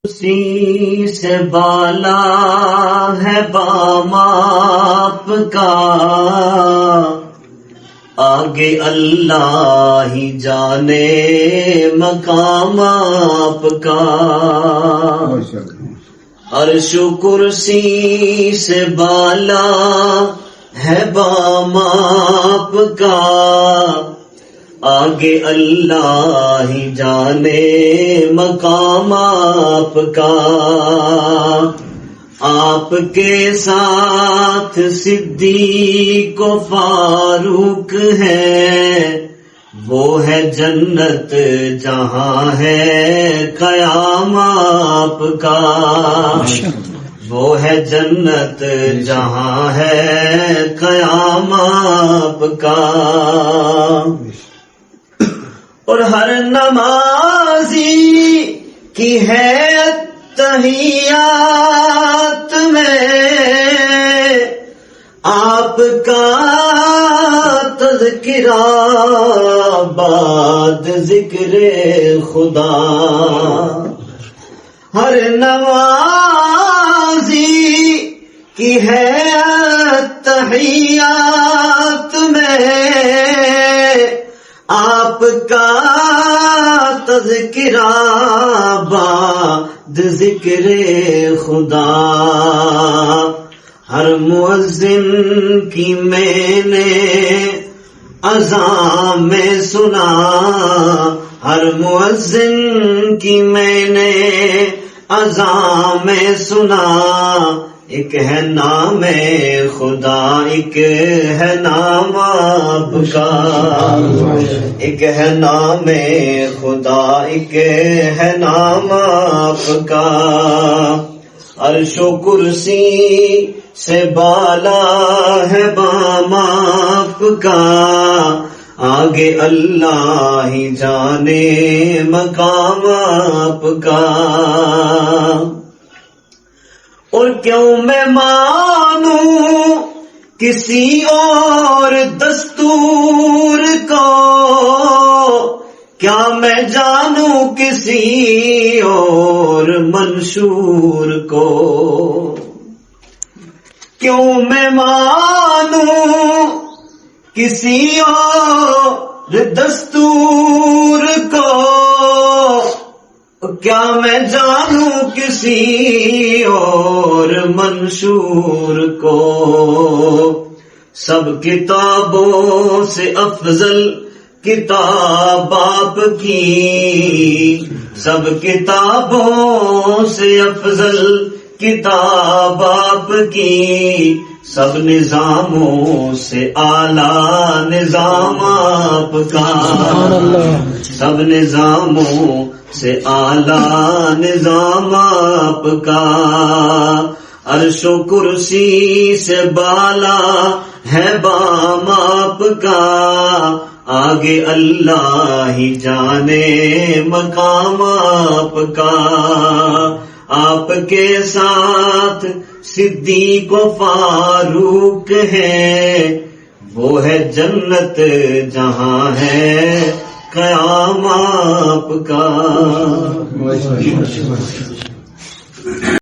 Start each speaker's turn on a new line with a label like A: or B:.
A: اسی سے بالا ہے بام آپ کا، آگے اللہ ہی جانے مقام آپ کا۔ عرش و کرسی سے بالا ہے بام آپ کا، آگے اللہ ہی جانے مقام آپ کا۔ آپ کے ساتھ صدیق و فاروق ہے، وہ ہے جنت جہاں ہے قیام آپ کا۔ وہ ہے جنت جہاں ہے قیام آپ کا۔ اور ہر نمازی کی ہے تحیات میں آپ کا تذکرہ بعد ذکر خدا۔ ہر نمازی کی ہے تحیات میں آپ کا تذکرہ بعد ذکر خدا۔ ہر مؤذن کی میں نے اذان میں سنا، ہر مؤذن کی میں نے اذان میں سنا، ایک ہے نام خدا ایک ہے نام آپ کا۔ ایک ہے نام خدا ایک ہے نام آپ کا۔ عرش و کرسی سے بالا ہے بام آپ کا، آگے اللہ ہی جانے مقام آپ کا۔ اور کیوں میں مانوں کسی اور دستور کو، کیا میں جانوں کسی اور منشور کو۔ کیوں میں مانوں کسی اور دستور کو، کیا میں جانوں کسی اور منشور کو۔ سب کتابوں سے افضل کتاب آپ کی، سب کتابوں سے افضل کتاب آپ کی، سب نظاموں سے اعلیٰ نظام آپ کا۔ سب نظاموں سے اعلیٰ نظام آپ کا۔ عرش و کرسی سے بالا ہے بام آپ کا، آگے اللہ ہی جانے مقام آپ کا۔ آپ کے ساتھ صدیق و فاروق ہے، وہ ہے جنت جہاں ہے قیام آپ کا۔